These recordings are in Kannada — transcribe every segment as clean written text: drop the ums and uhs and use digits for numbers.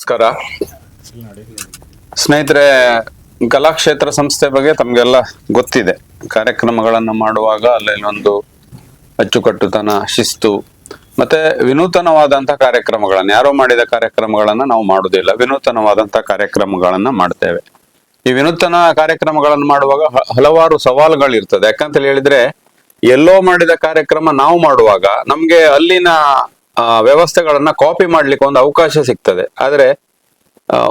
ನಮಸ್ಕಾರ ಸ್ನೇಹಿತರೆ, ಕಲಾಕ್ಷೇತ್ರ ಸಂಸ್ಥೆ ಬಗ್ಗೆ ತಮಗೆಲ್ಲ ಗೊತ್ತಿದೆ. ಕಾರ್ಯಕ್ರಮಗಳನ್ನು ಮಾಡುವಾಗ ಅಲ್ಲಲ್ಲಿ ಒಂದು ಅಚ್ಚುಕಟ್ಟುತನ, ಶಿಸ್ತು ಮತ್ತೆ ವಿನೂತನವಾದಂತಹ ಕಾರ್ಯಕ್ರಮಗಳನ್ನು, ಯಾರೋ ಮಾಡಿದ ಕಾರ್ಯಕ್ರಮಗಳನ್ನ ನಾವು ಮಾಡುವುದಿಲ್ಲ, ವಿನೂತನವಾದಂತಹ ಕಾರ್ಯಕ್ರಮಗಳನ್ನ ಮಾಡ್ತೇವೆ. ಈ ವಿನೂತನ ಕಾರ್ಯಕ್ರಮಗಳನ್ನು ಮಾಡುವಾಗ ಹಲವಾರು ಸವಾಲುಗಳಿರ್ತದೆ. ಯಾಕಂತ ಹೇಳಿದ್ರೆ, ಎಲ್ಲೋ ಮಾಡಿದ ಕಾರ್ಯಕ್ರಮ ನಾವು ಮಾಡುವಾಗ ನಮ್ಗೆ ಅಲ್ಲಿನ ವ್ಯವಸ್ಥೆಗಳನ್ನ ಕಾಪಿ ಮಾಡ್ಲಿಕ್ಕೆ ಒಂದು ಅವಕಾಶ ಸಿಗ್ತದೆ. ಆದ್ರೆ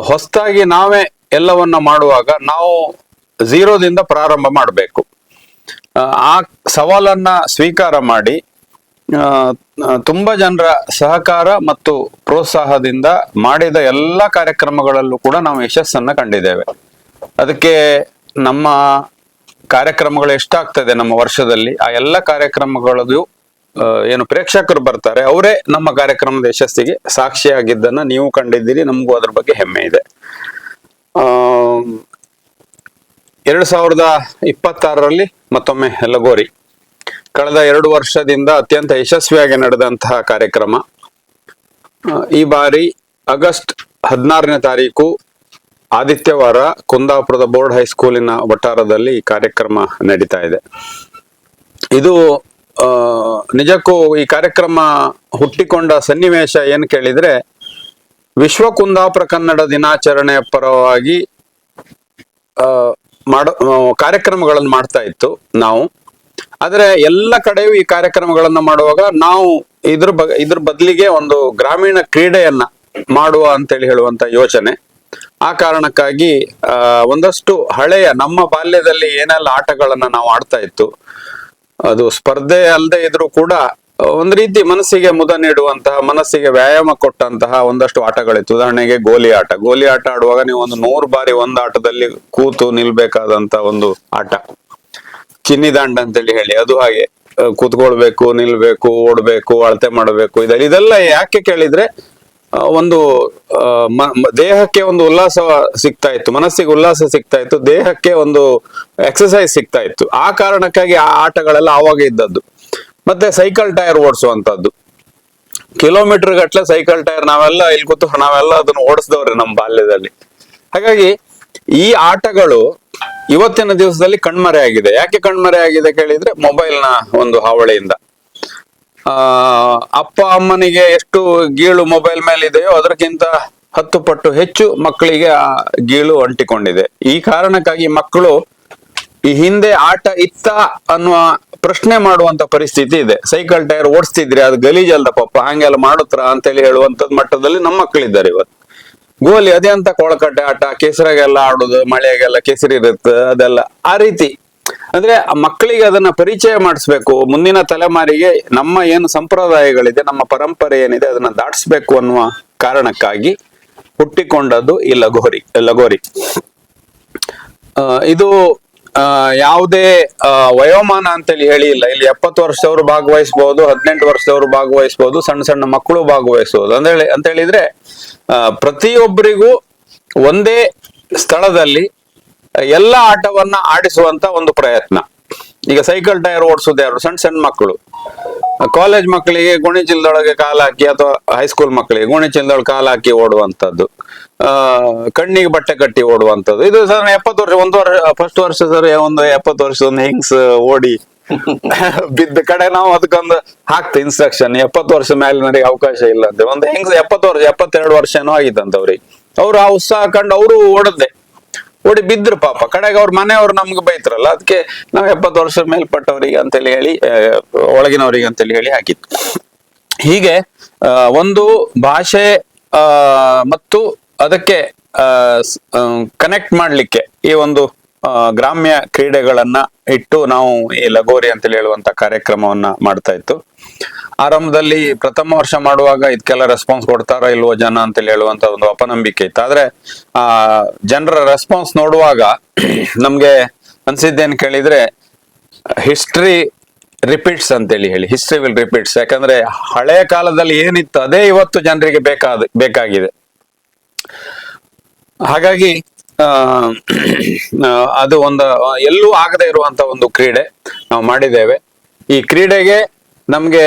ಹೊಸದಾಗಿ ನಾವೇ ಎಲ್ಲವನ್ನ ಮಾಡುವಾಗ ನಾವು ಝೀರೋದಿಂದ ಪ್ರಾರಂಭ ಮಾಡಬೇಕು. ಆ ಸವಾಲನ್ನ ಸ್ವೀಕಾರ ಮಾಡಿ ತುಂಬಾ ಜನರ ಸಹಕಾರ ಮತ್ತು ಪ್ರೋತ್ಸಾಹದಿಂದ ಮಾಡಿದ ಎಲ್ಲ ಕಾರ್ಯಕ್ರಮಗಳಲ್ಲೂ ಕೂಡ ನಾವು ಯಶಸ್ಸನ್ನ ಕಂಡಿದ್ದೇವೆ. ಅದಕ್ಕೆ ನಮ್ಮ ಕಾರ್ಯಕ್ರಮಗಳು ಎಷ್ಟಾಗ್ತದೆ ನಮ್ಮ ವರ್ಷದಲ್ಲಿ, ಆ ಎಲ್ಲ ಕಾರ್ಯಕ್ರಮಗಳದ್ದು ಏನು ಪ್ರೇಕ್ಷಕರು ಬರ್ತಾರೆ ಅವರೇ ನಮ್ಮ ಕಾರ್ಯಕ್ರಮದ ಯಶಸ್ಸಿಗೆ ಸಾಕ್ಷಿಯಾಗಿದ್ದನ್ನ ನೀವು ಕಂಡಿದ್ದೀರಿ. ನಮಗೂ ಅದ್ರ ಬಗ್ಗೆ ಹೆಮ್ಮೆ ಇದೆ. 2026ರಲ್ಲಿ ಮತ್ತೊಮ್ಮೆ ಲಗೋರಿ ಕಳೆದ 2 ವರ್ಷದಿಂದ ಅತ್ಯಂತ ಯಶಸ್ವಿಯಾಗಿ ನಡೆದಂತಹ ಕಾರ್ಯಕ್ರಮ. ಈ ಬಾರಿ ಆಗಸ್ಟ್ 16ನೇ ತಾರೀಕು ಆದಿತ್ಯವಾರ ಕುಂದಾಪುರದ ಬೋರ್ಡ್ ಹೈಸ್ಕೂಲಿನ ವಠಾರದಲ್ಲಿ ಈ ಕಾರ್ಯಕ್ರಮ ನಡೀತಾ ಇದೆ. ಇದು ನಿಜಕ್ಕೂ ಈ ಕಾರ್ಯಕ್ರಮ ಹುಟ್ಟಿಕೊಂಡ ಸನ್ನಿವೇಶ ಏನು ಕೇಳಿದ್ರೆ, ವಿಶ್ವ ಕುಂದಾಪುರ ಕನ್ನಡ ದಿನಾಚರಣೆಯ ಪರವಾಗಿ ಕಾರ್ಯಕ್ರಮಗಳನ್ನು ಮಾಡ್ತಾ ಇತ್ತು ನಾವು. ಆದ್ರೆ ಎಲ್ಲ ಕಡೆಯೂ ಈ ಕಾರ್ಯಕ್ರಮಗಳನ್ನ ಮಾಡುವಾಗ ನಾವು ಇದ್ರ ಬದಲಿಗೆ ಒಂದು ಗ್ರಾಮೀಣ ಕ್ರೀಡೆಯನ್ನ ಮಾಡುವ ಅಂತೇಳಿ ಹೇಳುವಂತ ಯೋಚನೆ. ಆ ಕಾರಣಕ್ಕಾಗಿ ಒಂದಷ್ಟು ಹಳೆಯ ನಮ್ಮ ಬಾಲ್ಯದಲ್ಲಿ ಏನೆಲ್ಲ ಆಟಗಳನ್ನ ನಾವು ಆಡ್ತಾ ಇತ್ತು, ಅದು ಸ್ಪರ್ಧೆ ಅಲ್ಲದೆ ಇದ್ರೂ ಕೂಡ ಒಂದ್ ರೀತಿ ಮನಸ್ಸಿಗೆ ಮುದ ನೀಡುವಂತಹ, ಮನಸ್ಸಿಗೆ ವ್ಯಾಯಾಮ ಕೊಟ್ಟಂತಹ ಒಂದಷ್ಟು ಆಟಗಳಿತ್ತು. ಉದಾಹರಣೆಗೆ ಗೋಲಿ ಆಟ ಆಡುವಾಗ ನೀವು ಒಂದು 100 ಬಾರಿ ಒಂದು ಆಟದಲ್ಲಿ ಕೂತು ನಿಲ್ಬೇಕಾದಂತ ಒಂದು ಆಟ. ಚಿನ್ನಿದಾಂಡ್ ಅಂತೇಳಿ ಹೇಳಿ, ಅದು ಹಾಗೆ ಕೂತ್ಕೊಳ್ಬೇಕು, ನಿಲ್ಬೇಕು, ಓಡ್ಬೇಕು, ಅಳತೆ ಮಾಡಬೇಕು. ಇದೆಲ್ಲ ಯಾಕೆ ಕೇಳಿದ್ರೆ, ಒಂದು ದೇಹಕ್ಕೆ ಒಂದು ಉಲ್ಲಾಸ ಸಿಗ್ತಾ ಇತ್ತು, ಮನಸ್ಸಿಗೆ ಉಲ್ಲಾಸ ಸಿಗ್ತಾ ಇತ್ತು, ದೇಹಕ್ಕೆ ಒಂದು ಎಕ್ಸಸೈಸ್ ಸಿಗ್ತಾ ಇತ್ತು. ಆ ಕಾರಣಕ್ಕಾಗಿ ಆ ಆಟಗಳೆಲ್ಲ ಆವಾಗ ಇದ್ದದ್ದು. ಮತ್ತೆ ಸೈಕಲ್ ಟೈರ್ ಓಡಿಸುವಂತದ್ದು, ಕಿಲೋಮೀಟರ್ ಗಟ್ಲೆ ಸೈಕಲ್ ಟೈರ್ ನಾವೆಲ್ಲ ಇಲ್ಲಿ ಕೂತು ನಾವೆಲ್ಲ ಅದನ್ನು ಓಡಿಸಿದವ್ರೆ ನಮ್ಮ ಬಾಲ್ಯದಲ್ಲಿ. ಹಾಗಾಗಿ ಈ ಆಟಗಳು ಇವತ್ತಿನ ದಿವಸದಲ್ಲಿ ಕಣ್ಮರೆ ಆಗಿದೆ. ಯಾಕೆ ಕಣ್ಮರೆ ಆಗಿದೆ ಕೇಳಿದ್ರೆ, ಮೊಬೈಲ್ನ ಒಂದು ಹಾವಳಿಯಿಂದ. ಅಪ್ಪ ಅಮ್ಮನಿಗೆ ಎಷ್ಟು ಗೀಳು ಮೊಬೈಲ್ ಮೇಲೆ ಇದೆಯೋ ಅದಕ್ಕಿಂತ 10 ಪಟ್ಟು ಹೆಚ್ಚು ಮಕ್ಕಳಿಗೆ ಆ ಗೀಳು ಅಂಟಿಕೊಂಡಿದೆ. ಈ ಕಾರಣಕ್ಕಾಗಿ ಮಕ್ಕಳು ಈ ಹಿಂದೆ ಆಟ ಇತ್ತ ಅನ್ನುವ ಪ್ರಶ್ನೆ ಮಾಡುವಂತ ಪರಿಸ್ಥಿತಿ ಇದೆ. ಸೈಕಲ್ ಟೈರ್ ಓಡಿಸ್ತಿದ್ರಿ, ಅದು ಗಲೀಜಲ್ದ ಪಪ್ಪ, ಹಂಗೆಲ್ಲ ಮಾಡುತ್ತರ ಅಂತೇಳಿ ಹೇಳುವಂತದ್ ಮಟ್ಟದಲ್ಲಿ ನಮ್ಮ ಮಕ್ಕಳಿದ್ದಾರೆ ಇವತ್ತು. ಗೋಲಿ ಅದೇ ಅಂತ ಕೊಳಕಟ್ಟೆ ಆಟ, ಕೆಸರಾಗೆಲ್ಲ ಆಡುದು, ಮಳೆಗೆಲ್ಲ ಕೆಸರಿ ಇರುತ್ತೆ, ಅದೆಲ್ಲ ಆ ರೀತಿ. ಅಂದ್ರೆ ಆ ಮಕ್ಕಳಿಗೆ ಅದನ್ನ ಪರಿಚಯ ಮಾಡಿಸ್ಬೇಕು. ಮುಂದಿನ ತಲೆಮಾರಿಗೆ ನಮ್ಮ ಏನು ಸಂಪ್ರದಾಯಗಳಿದೆ, ನಮ್ಮ ಪರಂಪರೆ ಏನಿದೆ, ಅದನ್ನ ದಾಟಿಸ್ಬೇಕು ಅನ್ನುವ ಕಾರಣಕ್ಕಾಗಿ ಹುಟ್ಟಿಕೊಂಡದ್ದು ಈ ಲಗೋರಿ. ಇದು ಯಾವುದೇ ವಯೋಮಾನ ಅಂತೇಳಿ ಹೇಳಿ ಇಲ್ಲ. ಇಲ್ಲಿ 70 ವರ್ಷದವರು ಭಾಗವಹಿಸಬಹುದು, 18 ವರ್ಷದವರು ಭಾಗವಹಿಸಬಹುದು, ಸಣ್ಣ ಸಣ್ಣ ಮಕ್ಕಳು ಭಾಗವಹಿಸಬಹುದು. ಅಂತ ಹೇಳಿದ್ರೆ ಪ್ರತಿಯೊಬ್ಬರಿಗೂ ಒಂದೇ ಸ್ಥಳದಲ್ಲಿ ಎಲ್ಲ ಆಟವನ್ನ ಆಡಿಸುವಂತ ಒಂದು ಪ್ರಯತ್ನ. ಈಗ ಸೈಕಲ್ ಟೈರ್ ಓಡಿಸೋದು ಯಾರು? ಸಣ್ಣ ಸಣ್ಣ ಮಕ್ಕಳು. ಕಾಲೇಜ್ ಮಕ್ಕಳಿಗೆ ಗೋಣಿ ಚೀಲದೊಳಗೆ ಕಾಲು ಹಾಕಿ, ಅಥವಾ ಹೈಸ್ಕೂಲ್ ಮಕ್ಕಳಿಗೆ ಗೋಣಿ ಚೀಲದೊಳಗೆ ಕಾಲು ಹಾಕಿ ಓಡುವಂತದ್ದು, ಕಣ್ಣಿಗೆ ಬಟ್ಟೆ ಕಟ್ಟಿ ಓಡುವಂತದ್ದು. ಇದು ಸರ್ 70 ವರ್ಷ, ಫಸ್ಟ್ ವರ್ಷ ಸರ್ ಒಂದು 70 ವರ್ಷದ ಒಂದು ಹೆಂಗ್ಸ್ ಓಡಿ ಬಿದ್ದ ಕಡೆ ನಾವು ಅದಕ್ಕೊಂದು ಹಾಕ್ತೇವೆ ಇನ್ಸ್ಟ್ರಕ್ಷನ್, 70 ವರ್ಷ ಮೇಲಿನವರಿಗೆ ಅವಕಾಶ ಇಲ್ಲ ಅಂತ. ಒಂದು ಹೆಂಗ್ಸ್ 70 ವರ್ಷ 72 ವರ್ಷ ಏನೋ ಆಗಿತ್ತಂತ ಅವ್ರಿಗೆ. ಅವ್ರು ಆ ಉತ್ಸಾಹ ಕಂಡು ಅವರು ಓಡಿ ಬಿದ್ರು ಪಾಪ. ಕಡೆಗೆ ಅವ್ರ ಮನೆಯವ್ರು ನಮ್ಗೆ ಬೈತ್ರಲ್ಲ, ಅದಕ್ಕೆ ನಾವು 70 ವರ್ಷ ಮೇಲ್ಪಟ್ಟವರಿಗೆ ಅಂತೇಳಿ ಹೇಳಿ, ಒಳಗಿನವರಿಗೆ ಅಂತೇಳಿ ಹೇಳಿ ಹಾಕಿತ್ತು. ಹೀಗೆ ಒಂದು ಭಾಷೆ ಮತ್ತು ಅದಕ್ಕೆ ಕನೆಕ್ಟ್ ಮಾಡ್ಲಿಕ್ಕೆ ಈ ಒಂದು ಗ್ರಾಮ್ಯ ಕ್ರೀಡೆಗಳನ್ನ ಇಟ್ಟು ನಾವು ಈ ಲಗೋರಿ ಅಂತೇಳಿ ಹೇಳುವಂತ ಕಾರ್ಯಕ್ರಮವನ್ನ ಮಾಡ್ತಾ ಇತ್ತು. ಆರಂಭದಲ್ಲಿ ಪ್ರಥಮ ವರ್ಷ ಮಾಡುವಾಗ ಇದಕ್ಕೆಲ್ಲ ರೆಸ್ಪಾನ್ಸ್ ಕೊಡ್ತಾರ ಇಲ್ವೋ ಜನ ಅಂತೇಳಿ ಹೇಳುವಂತ ಒಂದು ಅಪನಂಬಿಕೆ ಇತ್ತು. ಆದ್ರೆ ಜನರ ರೆಸ್ಪಾನ್ಸ್ ನೋಡುವಾಗ ನಮ್ಗೆ ಅನ್ಸಿದ್ದೇನ್ ಕೇಳಿದ್ರೆ, ಹಿಸ್ಟ್ರಿ ರಿಪೀಟ್ಸ್ ಅಂತೇಳಿ ಹೇಳಿ, ಹಿಸ್ಟ್ರಿ ವಿಲ್ ರಿಪೀಟ್ಸ್. ಯಾಕಂದ್ರೆ ಹಳೆಯ ಕಾಲದಲ್ಲಿ ಏನಿತ್ತು ಅದೇ ಇವತ್ತು ಜನರಿಗೆ ಬೇಕಾಗಿದೆ. ಹಾಗಾಗಿ ಅದು ಒಂದು ಎಲ್ಲೂ ಆಗದೆ ಇರುವಂತ ಒಂದು ಕ್ರೀಡೆ ನಾವು ಮಾಡಿದ್ದೇವೆ. ಈ ಕ್ರೀಡೆಗೆ ನಮ್ಗೆ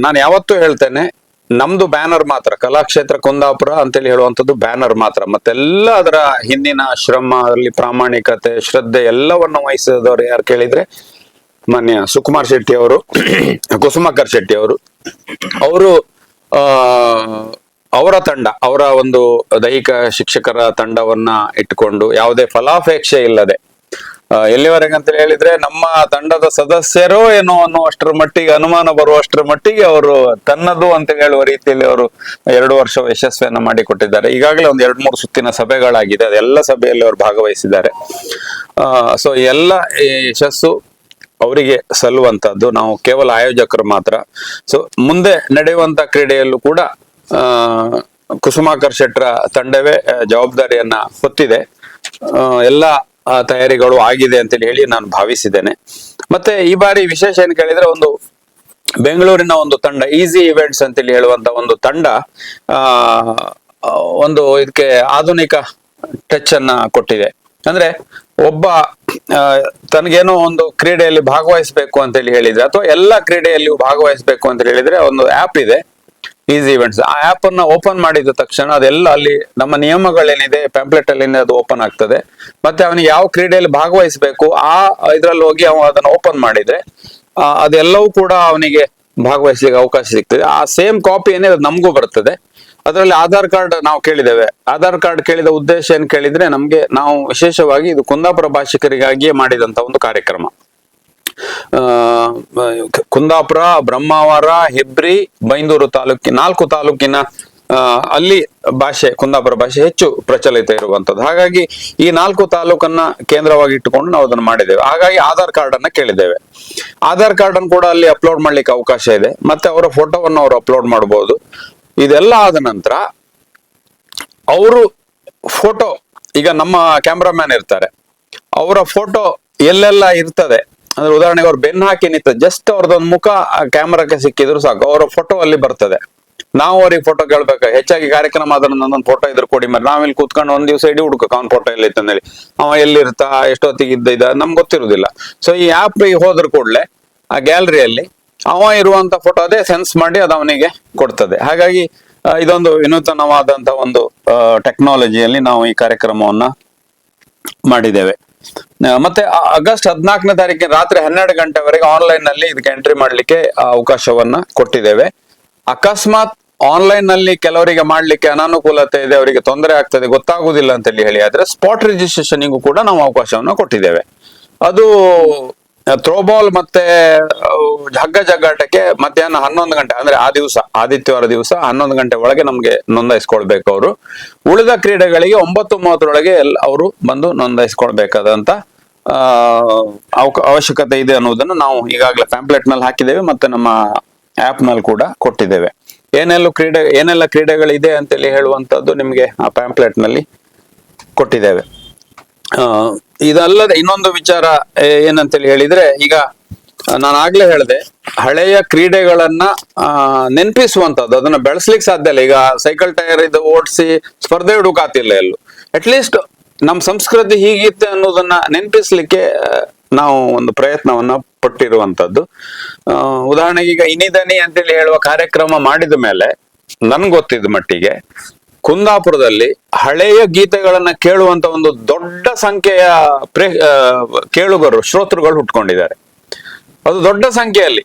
ನಾನು ಯಾವತ್ತೂ ಹೇಳ್ತೇನೆ, ನಮ್ದು ಬ್ಯಾನರ್ ಮಾತ್ರ, ಕಲಾಕ್ಷೇತ್ರ ಕುಂದಾಪುರ ಅಂತೇಳಿ ಹೇಳುವಂಥದ್ದು ಬ್ಯಾನರ್ ಮಾತ್ರ. ಮತ್ತೆಲ್ಲ ಅದರ ಹಿಂದಿನ ಶ್ರಮ, ಅಲ್ಲಿ ಪ್ರಾಮಾಣಿಕತೆ, ಶ್ರದ್ಧೆ ಎಲ್ಲವನ್ನು ವಹಿಸಿದವರು ಯಾರು ಕೇಳಿದ್ರೆ ಮಾನ್ಯ ಸುಕುಮಾರ್ ಶೆಟ್ಟಿ ಅವರು, ಕುಸುಮಾಕರ್ ಶೆಟ್ಟಿ ಅವರು. ಅವರು ಅವರ ತಂಡ, ಅವರ ಒಂದು ದೈಹಿಕ ಶಿಕ್ಷಕರ ತಂಡವನ್ನ ಇಟ್ಟುಕೊಂಡು ಯಾವುದೇ ಫಲಾಪೇಕ್ಷೆ ಇಲ್ಲದೆ, ಎಲ್ಲಿವರೆಗೆ ಅಂತ ಹೇಳಿದ್ರೆ ನಮ್ಮ ತಂಡದ ಸದಸ್ಯರೋ ಏನೋ ಅನ್ನುವಷ್ಟರ ಮಟ್ಟಿಗೆ, ಅನುಮಾನ ಬರುವಷ್ಟರ ಮಟ್ಟಿಗೆ ಅವರು ತನ್ನದು ಅಂತ ಹೇಳುವ ರೀತಿಯಲ್ಲಿ ಅವರು 2 ವರ್ಷ ಯಶಸ್ವಿಯನ್ನ ಮಾಡಿಕೊಟ್ಟಿದ್ದಾರೆ. ಈಗಾಗಲೇ ಒಂದು 2-3 ಸುತ್ತಿನ ಸಭೆಗಳಾಗಿದೆ, ಅದೆಲ್ಲ ಸಭೆಯಲ್ಲಿ ಅವರು ಭಾಗವಹಿಸಿದ್ದಾರೆ. ಸೊ ಎಲ್ಲ ಯಶಸ್ಸು ಅವರಿಗೆ ಸಲ್ಲುವಂತದ್ದು, ನಾವು ಕೇವಲ ಆಯೋಜಕರು ಮಾತ್ರ. ಸೊ ಮುಂದೆ ನಡೆಯುವಂತ ಕ್ರೀಡೆಯಲ್ಲೂ ಕೂಡ ಕುಸುಮಾಕರ್ ಶೆಟ್ರ ತಂಡವೇ ಜವಾಬ್ದಾರಿಯನ್ನ ಹೊತ್ತಿದೆ. ಎಲ್ಲ ತಯಾರಿಗಳು ಆಗಿದೆ ಅಂತೇಳಿ ಹೇಳಿ ನಾನು ಭಾವಿಸಿದ್ದೇನೆ. ಮತ್ತೆ ಈ ಬಾರಿ ವಿಶೇಷ ಏನ್ ಕೇಳಿದ್ರೆ, ಒಂದು ಬೆಂಗಳೂರಿನ ಒಂದು ತಂಡ, ಈಸಿ ಇವೆಂಟ್ಸ್ ಅಂತೇಳಿ ಹೇಳುವಂತ ಒಂದು ತಂಡ ಒಂದು ಇದಕ್ಕೆ ಆಧುನಿಕ ಟಚ್ ಅನ್ನ ಕೊಟ್ಟಿದೆ. ಅಂದ್ರೆ ಒಬ್ಬ ತನಗೇನೋ ಒಂದು ಕ್ರೀಡೆಯಲ್ಲಿ ಭಾಗವಹಿಸಬೇಕು ಅಂತೇಳಿ ಹೇಳಿದ್ರೆ, ಅಥವಾ ಎಲ್ಲ ಕ್ರೀಡೆಯಲ್ಲಿಯೂ ಭಾಗವಹಿಸಬೇಕು ಅಂತ ಹೇಳಿದ್ರೆ ಒಂದು ಆ್ಯಪ್ ಇದೆ, ಈಸಿ ಇವೆಂಟ್ಸ್. ಆ ಆ್ಯಪ್ ಅನ್ನ ಓಪನ್ ಮಾಡಿದ ತಕ್ಷಣ ಅದೆಲ್ಲ ಅಲ್ಲಿ ನಮ್ಮ ನಿಯಮಗಳೇನಿದೆ ಪ್ಯಾಂಪ್ಲೆಟ್ ಅಲ್ಲಿ ಅದು ಓಪನ್ ಆಗ್ತದೆ. ಮತ್ತೆ ಅವನಿಗೆ ಯಾವ ಕ್ರೀಡೆಯಲ್ಲಿ ಭಾಗವಹಿಸಬೇಕು ಆ ಇದ್ರಲ್ಲಿ ಹೋಗಿ ಅವ ಅದನ್ನ ಓಪನ್ ಮಾಡಿದ್ರೆ ಅದೆಲ್ಲವೂ ಕೂಡ ಅವನಿಗೆ ಭಾಗವಹಿಸ್ಲಿಕ್ಕೆ ಅವಕಾಶ ಸಿಗ್ತದೆ. ಆ ಸೇಮ್ ಕಾಪಿ ಏನಿದೆ ಅದು ನಮಗೂ ಬರ್ತದೆ. ಅದರಲ್ಲಿ ಆಧಾರ್ ಕಾರ್ಡ್ ನಾವು ಕೇಳಿದ್ದೇವೆ. ಆಧಾರ್ ಕಾರ್ಡ್ ಕೇಳಿದ ಉದ್ದೇಶ ಏನ್ ಕೇಳಿದ್ರೆ, ನಾವು ವಿಶೇಷವಾಗಿ ಇದು ಕುಂದಾಪುರ ಭಾಷಿಕರಿಗಾಗಿಯೇ ಮಾಡಿದಂತ ಒಂದು ಕಾರ್ಯಕ್ರಮ. ಕುಂದಾಪುರ, ಬ್ರಹ್ಮಾವರ, ಹೆಬ್ರಿ, ಬೈಂದೂರು ತಾಲೂಕಿನ 4 ತಾಲೂಕಿನ ಅಲ್ಲಿ ಭಾಷೆ, ಕುಂದಾಪುರ ಭಾಷೆ ಹೆಚ್ಚು ಪ್ರಚಲಿತ ಇರುವಂತದ್ದು. ಹಾಗಾಗಿ ಈ 4 ತಾಲೂಕನ್ನ ಕೇಂದ್ರವಾಗಿ ಇಟ್ಟುಕೊಂಡು ನಾವು ಅದನ್ನು ಮಾಡಿದ್ದೇವೆ. ಹಾಗಾಗಿ ಆಧಾರ್ ಕಾರ್ಡ್ ಅನ್ನ ಕೇಳಿದ್ದೇವೆ. ಆಧಾರ್ ಕಾರ್ಡ್ ಅನ್ನು ಕೂಡ ಅಲ್ಲಿ ಅಪ್ಲೋಡ್ ಮಾಡ್ಲಿಕ್ಕೆ ಅವಕಾಶ ಇದೆ. ಮತ್ತೆ ಅವರ ಫೋಟೋವನ್ನು ಅವರು ಅಪ್ಲೋಡ್ ಮಾಡಬಹುದು. ಇದೆಲ್ಲ ಆದ ನಂತರ ಅವರು ಫೋಟೋ, ಈಗ ನಮ್ಮ ಕ್ಯಾಮ್ರಾಮ್ಯಾನ್ ಇರ್ತಾರೆ, ಅವರ ಫೋಟೋ ಎಲ್ಲೆಲ್ಲ ಇರ್ತದೆ ಅಂದ್ರೆ, ಉದಾಹರಣೆಗೆ ಅವ್ರು ಬೆನ್ನು ಹಾಕಿ ನಿಂತ ಜಸ್ಟ್ ಅವ್ರದೊಂದು ಮುಖ ಕ್ಯಾಮ್ರಾಕ್ಕೆ ಸಿಕ್ಕಿದ್ರು ಸಾಕು, ಅವರ ಫೋಟೋ ಅಲ್ಲಿ ಬರ್ತದೆ. ನಾವು ಅವ್ರಿಗೆ ಫೋಟೋ ಕೇಳ್ಬೇಕು. ಹೆಚ್ಚಾಗಿ ಕಾರ್ಯಕ್ರಮ ಆದ್ರೆ ನನ್ನೊಂದು ಫೋಟೋ ಇದ್ರೆ ಕೊಡಿ ಮರಿ, ನಾವಿಲ್ಲಿ ಕೂತ್ಕೊಂಡು ಒಂದ್ ದಿವಸ ಇಡೀ ಹುಡುಕ ಅವ್ನ ಫೋಟೋ ಎಲ್ಲಿ ಹೇಳಿ, ಅವ ಎಲ್ಲಿರ್ತಾ, ಎಷ್ಟೊತ್ತಿಗೆ ಇದ್ದ ನಮ್ಗೆ ಗೊತ್ತಿರುದಿಲ್ಲ. ಸೊ ಈ ಆಪ್ ಹೋದ್ರ ಕೂಡಲೇ ಆ ಗ್ಯಾಲರಿಯಲ್ಲಿ ಅವ ಇರುವಂತ ಫೋಟೋ ಅದೇ ಸೆನ್ಸ್ ಮಾಡಿ ಅದು ಅವನಿಗೆ ಕೊಡ್ತದೆ. ಹಾಗಾಗಿ ಇದೊಂದು ವಿನೂತನವಾದಂತ ಒಂದು ಟೆಕ್ನಾಲಜಿಯಲ್ಲಿ ನಾವು ಈ ಕಾರ್ಯಕ್ರಮವನ್ನ ಮಾಡಿದ್ದೇವೆ. ಮತ್ತೆ ಆಗಸ್ಟ್ 14ನೇ ತಾರೀಕಿನ ರಾತ್ರಿ 12 ಗಂಟೆವರೆಗೆ ಆನ್ಲೈನ್ ನಲ್ಲಿ ಇದಕ್ಕೆ ಎಂಟ್ರಿ ಮಾಡ್ಲಿಕ್ಕೆ ಅವಕಾಶವನ್ನ ಕೊಟ್ಟಿದ್ದೇವೆ. ಅಕಸ್ಮಾತ್ ಆನ್ಲೈನ್ ನಲ್ಲಿ ಕೆಲವರಿಗೆ ಮಾಡ್ಲಿಕ್ಕೆ ಅನಾನುಕೂಲತೆ ಇದೆ, ಅವರಿಗೆ ತೊಂದರೆ ಆಗ್ತದೆ, ಗೊತ್ತಾಗುದಿಲ್ಲ ಅಂತ ಹೇಳಿ ಆದ್ರೆ ಸ್ಪಾಟ್ ರಿಜಿಸ್ಟ್ರೇಷನ್ಗೂ ಕೂಡ ನಾವು ಅವಕಾಶವನ್ನ ಕೊಟ್ಟಿದ್ದೇವೆ. ಅದು ಥ್ರೋಬಾಲ್ ಮತ್ತೆ ಹಗ್ಗ ಜಗ್ಗಾಟಕ್ಕೆ ಮಧ್ಯಾಹ್ನ 11 ಗಂಟೆ, ಅಂದ್ರೆ ಆ ದಿವಸ ಆದಿತ್ಯವಾರ ದಿವಸ 11 ಗಂಟೆ ಒಳಗೆ ನಮ್ಗೆ ನೋಂದಾಯಿಸ್ಕೊಳ್ಬೇಕು. ಅವರು ಉಳಿದ ಕ್ರೀಡೆಗಳಿಗೆ 9:30 ಅವರು ಬಂದು ನೋಂದಾಯಿಸ್ಕೊಳ್ಬೇಕಾದಂತ ಅವಶ್ಯಕತೆ ಇದೆ ಅನ್ನೋದನ್ನ ನಾವು ಈಗಾಗಲೇ ಪ್ಯಾಂಪ್ಲೆಟ್ ನಲ್ಲಿ ಹಾಕಿದ್ದೇವೆ. ಮತ್ತೆ ನಮ್ಮ ಆಪ್ ನಲ್ಲಿ ಕೂಡ ಕೊಟ್ಟಿದ್ದೇವೆ. ಏನೆಲ್ಲ ಕ್ರೀಡೆಗಳಿದೆ ಅಂತೇಳಿ ಹೇಳುವಂತದ್ದು ನಿಮ್ಗೆ ಆ ಪ್ಯಾಂಪ್ಲೆಟ್ ನಲ್ಲಿ ಕೊಟ್ಟಿದ್ದೇವೆ. ಇದಲ್ಲದೆ ಇನ್ನೊಂದು ವಿಚಾರ ಏನಂತೇಳಿ ಹೇಳಿದ್ರೆ, ಈಗ ನಾನು ಆಗ್ಲೇ ಹೇಳಿದೆ, ಹಳೆಯ ಕ್ರೀಡೆಗಳನ್ನ ನೆನಪಿಸುವಂತದ್ದು, ಅದನ್ನ ಬೆಳೆಸ್ಲಿಕ್ಕೆ ಸಾಧ್ಯ ಇಲ್ಲ. ಈಗ ಸೈಕಲ್ ಟೈರ್ ಇದು ಓಡಿಸಿ ಸ್ಪರ್ಧೆ ಹುಡುಕಾತಿಲ್ಲ ಎಲ್ಲೂ. ಅಟ್ಲೀಸ್ಟ್ ನಮ್ಮ ಸಂಸ್ಕೃತಿ ಹೀಗಿತ್ತೆ ಅನ್ನೋದನ್ನ ನೆನಪಿಸ್ಲಿಕ್ಕೆ ನಾವು ಒಂದು ಪ್ರಯತ್ನವನ್ನ ಪಟ್ಟಿರುವಂತದ್ದು. ಉದಾಹರಣೆಗೆ ಈಗ ಇನಿದನಿ ಅಂತೇಳಿ ಹೇಳುವ ಕಾರ್ಯಕ್ರಮ ಮಾಡಿದ ಮೇಲೆ ನನ್ಗೆ ಗೊತ್ತಿದ್ದ ಮಟ್ಟಿಗೆ ಕುಂದಾಪುರದಲ್ಲಿ ಹಳೆಯ ಗೀತೆಗಳನ್ನ ಕೇಳುವಂತ ಒಂದು ದೊಡ್ಡ ಸಂಖ್ಯೆಯ ಕೇಳುಗರು, ಶ್ರೋತೃಗಳು ಹುಟ್ಕೊಂಡಿದ್ದಾರೆ. ಅದು ದೊಡ್ಡ ಸಂಖ್ಯೆಯಲ್ಲಿ.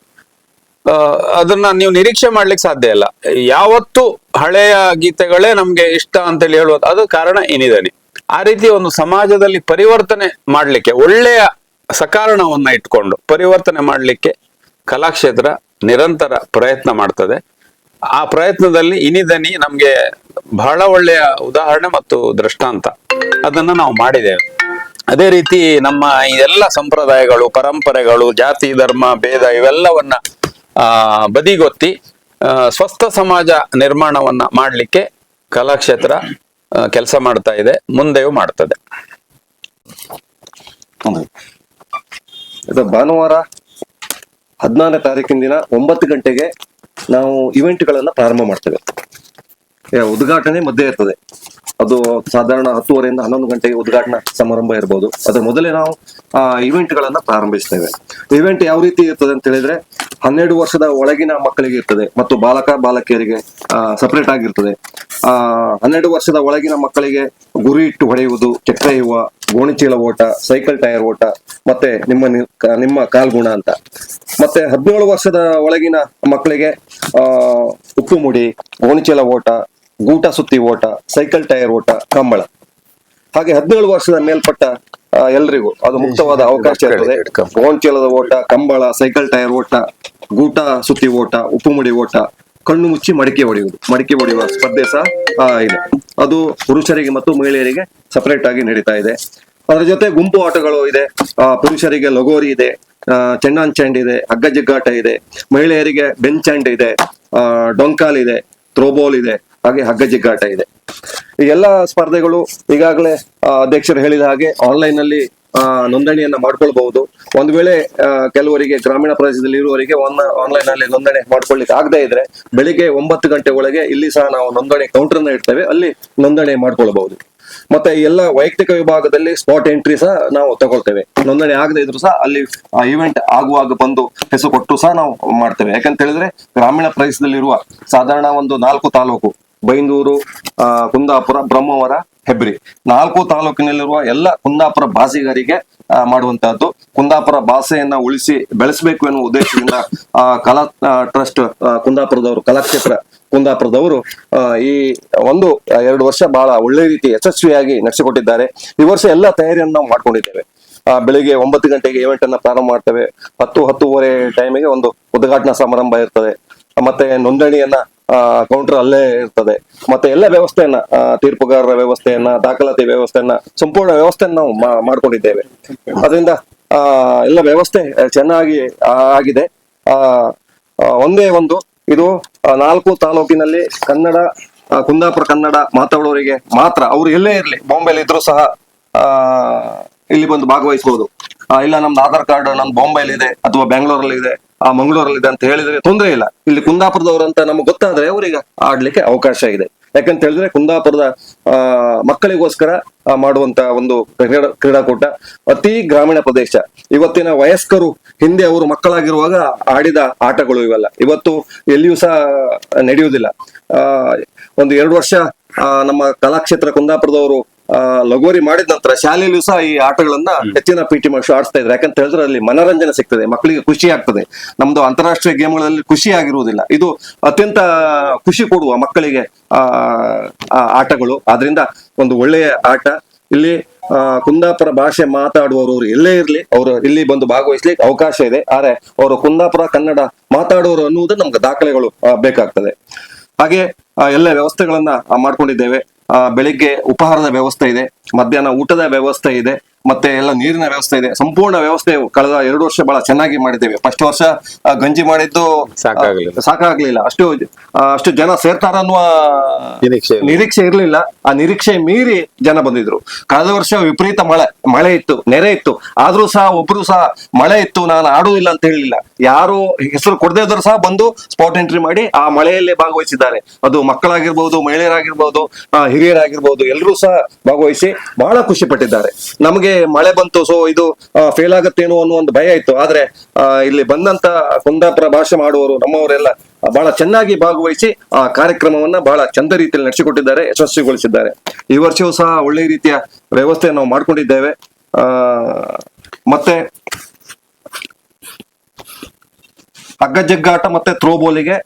ಅದನ್ನ ನೀವು ನಿರೀಕ್ಷೆ ಮಾಡ್ಲಿಕ್ಕೆ ಸಾಧ್ಯ ಇಲ್ಲ. ಯಾವತ್ತು ಹಳೆಯ ಗೀತೆಗಳೇ ನಮ್ಗೆ ಇಷ್ಟ ಅಂತೇಳಿ ಹೇಳುವುದು ಅದು ಕಾರಣ ಇನಿದನಿ. ಆ ರೀತಿ ಒಂದು ಸಮಾಜದಲ್ಲಿ ಪರಿವರ್ತನೆ ಮಾಡ್ಲಿಕ್ಕೆ, ಒಳ್ಳೆಯ ಸಕಾರಣವನ್ನ ಇಟ್ಕೊಂಡು ಪರಿವರ್ತನೆ ಮಾಡ್ಲಿಕ್ಕೆ ಕಲಾಕ್ಷೇತ್ರ ನಿರಂತರ ಪ್ರಯತ್ನ ಮಾಡ್ತದೆ. ಆ ಪ್ರಯತ್ನದಲ್ಲಿ ಇನಿದನಿ ನಮ್ಗೆ ಬಹಳ ಒಳ್ಳೆಯ ಉದಾಹರಣೆ ಮತ್ತು ದೃಷ್ಟಾಂತ. ಅದನ್ನ ನಾವು ಮಾಡಿದ್ದೇವೆ. ಅದೇ ರೀತಿ ನಮ್ಮ ಈ ಎಲ್ಲ ಸಂಪ್ರದಾಯಗಳು, ಪರಂಪರೆಗಳು, ಜಾತಿ ಧರ್ಮ ಭೇದ ಇವೆಲ್ಲವನ್ನ ಬದಿಗೊತ್ತಿ ಸ್ವಸ್ಥ ಸಮಾಜ ನಿರ್ಮಾಣವನ್ನ ಮಾಡ್ಲಿಕ್ಕೆ ಕಲಾಕ್ಷೇತ್ರ ಕೆಲಸ ಮಾಡ್ತಾ ಇದೆ, ಮುಂದೆಯೂ ಮಾಡ್ತದೆ. ಭಾನುವಾರ 14ನೇ ತಾರೀಕಿನ ದಿನ 9 ಗಂಟೆಗೆ ನಾವು ಇವೆಂಟ್ಗಳನ್ನ ಪ್ರಾರಂಭ ಮಾಡ್ತೇವೆ. ಉದ್ಘಾಟನೆ ಮಧ್ಯೆ ಇರ್ತದೆ. ಅದು ಸಾಧಾರಣ 10:30 11 ಗಂಟೆಗೆ ಉದ್ಘಾಟನಾ ಸಮಾರಂಭ ಇರಬಹುದು. ಅದ್ರ ಮೊದಲೇ ನಾವು ಇವೆಂಟ್ ಗಳನ್ನ ಪ್ರಾರಂಭಿಸ್ತೇವೆ. ಇವೆಂಟ್ ಯಾವ ರೀತಿ ಇರ್ತದೆ ಅಂತ ಹೇಳಿದ್ರೆ 12 ವರ್ಷದ ಒಳಗಿನ ಮಕ್ಕಳಿಗೆ ಇರ್ತದೆ ಮತ್ತು ಬಾಲಕ ಬಾಲಕಿಯರಿಗೆ ಸಪರೇಟ್ ಆಗಿರ್ತದೆ. 12 ವರ್ಷದ ಒಳಗಿನ ಮಕ್ಕಳಿಗೆ ಗುರಿ ಇಟ್ಟು ಹೊಡೆಯುವುದು, ಚಕ್ರ ಎಯ್ಯುವ, ಗೋಣಿಚೀಲ ಓಟ, ಸೈಕಲ್ ಟೈರ್ ಓಟ, ಮತ್ತೆ ನಿಮ್ಮ ಕಾಲ್ಗುಣ ಅಂತ. ಮತ್ತೆ 17 ವರ್ಷದ ಒಳಗಿನ ಮಕ್ಕಳಿಗೆ ಉಪ್ಪು ಮುಡಿ, ಗೋಣಿಚೀಲ ಓಟ, ಗೂಟ ಸುತ್ತಿ ಓಟ, ಸೈಕಲ್ ಟೈರ್ ಓಟ, ಕಂಬಳ. ಹಾಗೆ 17 ವರ್ಷದ ಮೇಲ್ಪಟ್ಟ ಎಲ್ರಿಗೂ ಅದು ಮುಕ್ತವಾದ ಅವಕಾಶ ಇರ್ತದೆ. ಗೋಣಿಚೀಲದ ಓಟ, ಕಂಬಳ, ಸೈಕಲ್ ಟೈರ್ ಓಟ, ಗೂಟ ಸುತ್ತಿ ಓಟ, ಉಪ್ಪು ಮುಡಿ ಓಟ, ಕಣ್ಣು ಮುಚ್ಚಿ ಮಡಿಕೆ ಹೊಡೆಯುವ ಸ್ಪರ್ಧೆ ಸಹ ಇದೆ. ಅದು ಪುರುಷರಿಗೆ ಮತ್ತು ಮಹಿಳೆಯರಿಗೆ ಸಪರೇಟ್ ಆಗಿ ನಡೀತಾ ಇದೆ. ಅದರ ಜೊತೆ ಗುಂಪು ಆಟಗಳು ಇದೆ. ಪುರುಷರಿಗೆ ಲಗೋರಿ ಇದೆ, ಚೆಂಡಾನ್ ಚೆಂಡ್ ಇದೆ, ಹಗ್ಗ ಜಗ್ಗಾಟ ಇದೆ. ಮಹಿಳೆಯರಿಗೆ ಬೆಂಚ್ ಚೆಂಡ್ ಇದೆ, ಡೊಂಕಾಲ್ ಇದೆ, ಥ್ರೋಬಾಲ್ ಇದೆ, ಹಾಗೆ ಹಗ್ಗ ಜಿಗ್ಗಾಟ ಇದೆ. ಈ ಎಲ್ಲಾ ಸ್ಪರ್ಧೆಗಳು ಈಗಾಗಲೇ ಅಧ್ಯಕ್ಷರು ಹೇಳಿದ ಹಾಗೆ ಆನ್ಲೈನ್ ನಲ್ಲಿ ನೋಂದಣಿಯನ್ನ ಮಾಡ್ಕೊಳ್ಬಹುದು. ಒಂದು ವೇಳೆ ಕೆಲವರಿಗೆ ಗ್ರಾಮೀಣ ಪ್ರದೇಶದಲ್ಲಿ ಇರುವವರಿಗೆ ಆನ್ಲೈನ್ ನಲ್ಲಿ ನೋಂದಣಿ ಮಾಡ್ಕೊಳ್ಳಿಕ್ಕೆ ಆಗದೆ ಇದ್ರೆ ಬೆಳಿಗ್ಗೆ 9 ಗಂಟೆ ಒಳಗೆ ಇಲ್ಲಿ ಸಹ ನಾವು ನೋಂದಣಿ ಕೌಂಟರ್ ನ ಇಡ್ತೇವೆ, ಅಲ್ಲಿ ನೋಂದಣಿ ಮಾಡ್ಕೊಳ್ಬಹುದು. ಮತ್ತೆ ಎಲ್ಲ ವೈಯಕ್ತಿಕ ವಿಭಾಗದಲ್ಲಿ ಸ್ಪಾಟ್ ಎಂಟ್ರಿ ಸಹ ನಾವು ತಗೊಳ್ತೇವೆ. ನೋಂದಣಿ ಆಗದೆ ಇದ್ರು ಸಹ ಅಲ್ಲಿ ಇವೆಂಟ್ ಆಗುವಾಗ ಬಂದು ಹೆಸರು ಕೊಟ್ಟು ಸಹ ನಾವು ಮಾಡ್ತೇವೆ. ಯಾಕಂತ ಹೇಳಿದ್ರೆ ಗ್ರಾಮೀಣ ಪ್ರದೇಶದಲ್ಲಿರುವ ಸಾಧಾರಣ ಒಂದು 4 ತಾಲೂಕು, ಬೈಂದೂರು, ಕುಂದಾಪುರ, ಬ್ರಹ್ಮಾವರ, ಹೆಬ್ರಿ, 4 ತಾಲೂಕಿನಲ್ಲಿರುವ ಎಲ್ಲ ಕುಂದಾಪುರ ಭಾಷಿಗರಿಗೆ ಮಾಡುವಂತಹದ್ದು. ಕುಂದಾಪುರ ಭಾಷೆಯನ್ನ ಉಳಿಸಿ ಬೆಳೆಸಬೇಕು ಎನ್ನುವ ಉದ್ದೇಶದಿಂದ ಕಲಾ ಟ್ರಸ್ಟ್ ಕುಂದಾಪುರದವರು, ಕಲಾಕ್ಷೇತ್ರ ಕುಂದಾಪುರದವರು ಈ 1-2 ವರ್ಷ ಬಹಳ ಒಳ್ಳೆ ರೀತಿ ಯಶಸ್ವಿಯಾಗಿ ನಡೆಸಿಕೊಟ್ಟಿದ್ದಾರೆ. ಈ ವರ್ಷ ಎಲ್ಲ ತಯಾರಿಯನ್ನು ನಾವು ಮಾಡ್ಕೊಂಡಿದ್ದೇವೆ. ಬೆಳಿಗ್ಗೆ 9 ಗಂಟೆಗೆ ಇವೆಂಟ್ ಅನ್ನ ಪ್ರಾರಂಭ ಮಾಡ್ತೇವೆ. 10-10:30 ಟೈಮಿಗೆ ಒಂದು ಉದ್ಘಾಟನಾ ಸಮಾರಂಭ ಇರ್ತದೆ. ಮತ್ತೆ ನೋಂದಣಿಯನ್ನ ಕೌಂಟರ್ ಅಲ್ಲೇ ಇರ್ತದೆ. ಮತ್ತೆ ಎಲ್ಲ ವ್ಯವಸ್ಥೆಯನ್ನ, ತೀರ್ಪುಗಾರರ ವ್ಯವಸ್ಥೆಯನ್ನ, ದಾಖಲಾತಿ ವ್ಯವಸ್ಥೆಯನ್ನ, ಸಂಪೂರ್ಣ ವ್ಯವಸ್ಥೆಯನ್ನ ನಾವು ಮಾಡ್ಕೊಂಡಿದ್ದೇವೆ. ಅದರಿಂದ ಎಲ್ಲ ವ್ಯವಸ್ಥೆ ಚೆನ್ನಾಗಿ ಆಗಿದೆ. ಒಂದೇ ಒಂದು ಇದು 4 ತಾಲೂಕಿನಲ್ಲಿ ಕನ್ನಡ, ಕುಂದಾಪುರ ಕನ್ನಡ ಮಾತಾಡೋರಿಗೆ ಮಾತ್ರ. ಅವರು ಎಲ್ಲೇ ಇರ್ಲಿ, ಬಾಂಬೆಲಿ ಇದ್ರು ಸಹ ಇಲ್ಲಿ ಬಂದು ಭಾಗವಹಿಸಬಹುದು. ಇಲ್ಲ ನಮ್ದು ಆಧಾರ್ ಕಾರ್ಡ್ ನಮ್ದು ಬಾಂಬೆಲಿ ಇದೆ ಅಥವಾ ಬೆಂಗಳೂರಲ್ಲಿ ಇದೆ, ಮಂಗಳೂರಲ್ಲಿ ಇದೆ ಅಂತ ಹೇಳಿದ್ರೆ ತೊಂದರೆ ಇಲ್ಲ. ಇಲ್ಲಿ ಕುಂದಾಪುರದವರು ಅಂತ ನಮ್ಗೆ ಗೊತ್ತಾದ್ರೆ ಅವರಿಗೆ ಆಡ್ಲಿಕ್ಕೆ ಅವಕಾಶ ಇದೆ. ಯಾಕಂತ ಹೇಳಿದ್ರೆ ಕುಂದಾಪುರದ ಮಕ್ಕಳಿಗೋಸ್ಕರ ಮಾಡುವಂತ ಒಂದು ಕ್ರೀಡಾಕೂಟ. ಅತಿ ಗ್ರಾಮೀಣ ಪ್ರದೇಶ. ಇವತ್ತಿನ ವಯಸ್ಕರು ಹಿಂದೆ ಅವರು ಮಕ್ಕಳಾಗಿರುವಾಗ ಆಡಿದ ಆಟಗಳು ಇವೆಲ್ಲ ಇವತ್ತು ಎಲ್ಲಿಯೂ ಸಹ ನಡೆಯುವುದಿಲ್ಲ. 1-2 ವರ್ಷ ನಮ್ಮ ಕಲಾಕ್ಷೇತ್ರ ಕುಂದಾಪುರದವರು ಲಗೋರಿ ಮಾಡಿದ ನಂತರ ಶಾಲೆಯಲ್ಲೂ ಸಹ ಈ ಆಟಗಳನ್ನ ಹೆಚ್ಚಿನ PT ಮಾಸ್ಟರ್ ಆಡಿಸ್ತಾ ಇದ್ದಾರೆ. ಯಾಕಂತ ಹೇಳಿದ್ರೆ ಅಲ್ಲಿ ಮನೋರಂಜನೆ ಸಿಗ್ತದೆ, ಮಕ್ಕಳಿಗೆ ಖುಷಿ ಆಗ್ತದೆ. ನಮ್ದು ಅಂತಾರಾಷ್ಟ್ರೀಯ ಗೇಮ್ಗಳಲ್ಲಿ ಖುಷಿ ಆಗಿರುವುದಿಲ್ಲ, ಇದು ಅತ್ಯಂತ ಖುಷಿ ಕೊಡುವ ಮಕ್ಕಳಿಗೆ ಆಟಗಳು. ಆದ್ರಿಂದ ಒಂದು ಒಳ್ಳೆಯ ಆಟ. ಇಲ್ಲಿ ಕುಂದಾಪುರ ಭಾಷೆ ಮಾತಾಡುವವರು ಎಲ್ಲೇ ಇರ್ಲಿ, ಅವರು ಇಲ್ಲಿ ಬಂದು ಭಾಗವಹಿಸ್ಲಿಕ್ಕೆ ಅವಕಾಶ ಇದೆ. ಆದ್ರೆ ಅವರು ಕುಂದಾಪುರ ಕನ್ನಡ ಮಾತಾಡುವವರು ಅನ್ನುವುದು ನಮ್ಗೆ ದಾಖಲೆಗಳು ಬೇಕಾಗ್ತದೆ. ಹಾಗೆ ಎಲ್ಲ ವ್ಯವಸ್ಥೆಗಳನ್ನ ಮಾಡ್ಕೊಂಡಿದ್ದೇವೆ. ಬೆಳಿಗ್ಗೆ ಉಪಹಾರದ ವ್ಯವಸ್ಥೆ ಇದೆ, ಮಧ್ಯಾಹ್ನ ಊಟದ ವ್ಯವಸ್ಥೆ ಇದೆ, ಮತ್ತೆ ಎಲ್ಲ ನೀರಿನ ವ್ಯವಸ್ಥೆ ಇದೆ. ಸಂಪೂರ್ಣ ವ್ಯವಸ್ಥೆ ಕಳೆದ 2 ವರ್ಷ ಬಹಳ ಚೆನ್ನಾಗಿ ಮಾಡಿದ್ದೇವೆ. ಫಸ್ಟ್ ವರ್ಷ ಗಂಜಿ ಮಾಡಿದ್ದು ಸಾಕಾಗ್ಲಿಲ್ಲ, ಅಷ್ಟು ಜನ ಸೇರ್ತಾರ ಅನ್ನುವ ನಿರೀಕ್ಷೆ ಇರ್ಲಿಲ್ಲ. ಆ ನಿರೀಕ್ಷೆ ಮೀರಿ ಜನ ಬಂದಿದ್ರು. ಕಳೆದ ವರ್ಷ ವಿಪರೀತ ಮಳೆ ಇತ್ತು, ನೆರೆ ಇತ್ತು. ಆದ್ರೂ ಸಹ ಒಬ್ರು ಸಹ ಮಳೆ ಇತ್ತು ನಾನು ಆಡುವುದಿಲ್ಲ ಅಂತ ಹೇಳಿಲ್ಲ. ಯಾರು ಹೆಸರು ಕೊಡದೇ ಇದ್ರು ಸಹ ಬಂದು ಸ್ಪಾಟ್ ಎಂಟ್ರಿ ಮಾಡಿ ಆ ಮಳೆಯಲ್ಲೇ ಭಾಗವಹಿಸಿದ್ದಾರೆ. ಅದು ಮಕ್ಕಳಾಗಿರ್ಬಹುದು, ಮಹಿಳೆಯರಾಗಿರ್ಬಹುದು, ಹಿರಿಯರಾಗಿರ್ಬಹುದು, ಎಲ್ಲರೂ ಸಹ ಭಾಗವಹಿಸಿ ಬಹಳ ಖುಷಿ ಪಟ್ಟಿದ್ದಾರೆ. ನಮಗೆ ಮಳೆ ಬಂತು, ಸೊ ಇದು ಫೇಲ್ ಆಗತ್ತೇನೋ ಅನ್ನೋ ಒಂದು ಭಯ ಇತ್ತು. ಆದ್ರೆ ಇಲ್ಲಿ ಬಂದಂತ ಕುಂದಾಪುರ ಭಾಷೆ ಮಾಡುವವರು ನಮ್ಮವರೆಲ್ಲ ಬಹಳ ಚೆನ್ನಾಗಿ ಭಾಗವಹಿಸಿ ಆ ಕಾರ್ಯಕ್ರಮವನ್ನ ಬಹಳ ಚಂದ ರೀತಿಯಲ್ಲಿ ನಡೆಸಿಕೊಟ್ಟಿದ್ದಾರೆ, ಯಶಸ್ವಿಗೊಳಿಸಿದ್ದಾರೆ. ಈ ವರ್ಷವೂ ಸಹ ಒಳ್ಳೆ ರೀತಿಯ ವ್ಯವಸ್ಥೆ ನಾವು ಮಾಡ್ಕೊಂಡಿದ್ದೇವೆ. ಮತ್ತೆ ಹಗ್ಗ ಜಗ್ಗಾಟ ಮತ್ತೆ ಥ್ರೋಬಾಲಿಗೆ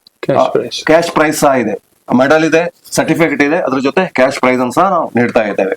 ಕ್ಯಾಶ್ ಪ್ರೈಸ್ ಸಹ ಇದೆ, ಮೆಡಲ್ ಇದೆ, ಸರ್ಟಿಫಿಕೇಟ್ ಇದೆ. ಅದ್ರ ಜೊತೆ ಕ್ಯಾಶ್ ಪ್ರೈಸ್ ಅನ್ನು ಸಹ ನಾವು ನೀಡ್ತಾ ಇದ್ದೇವೆ.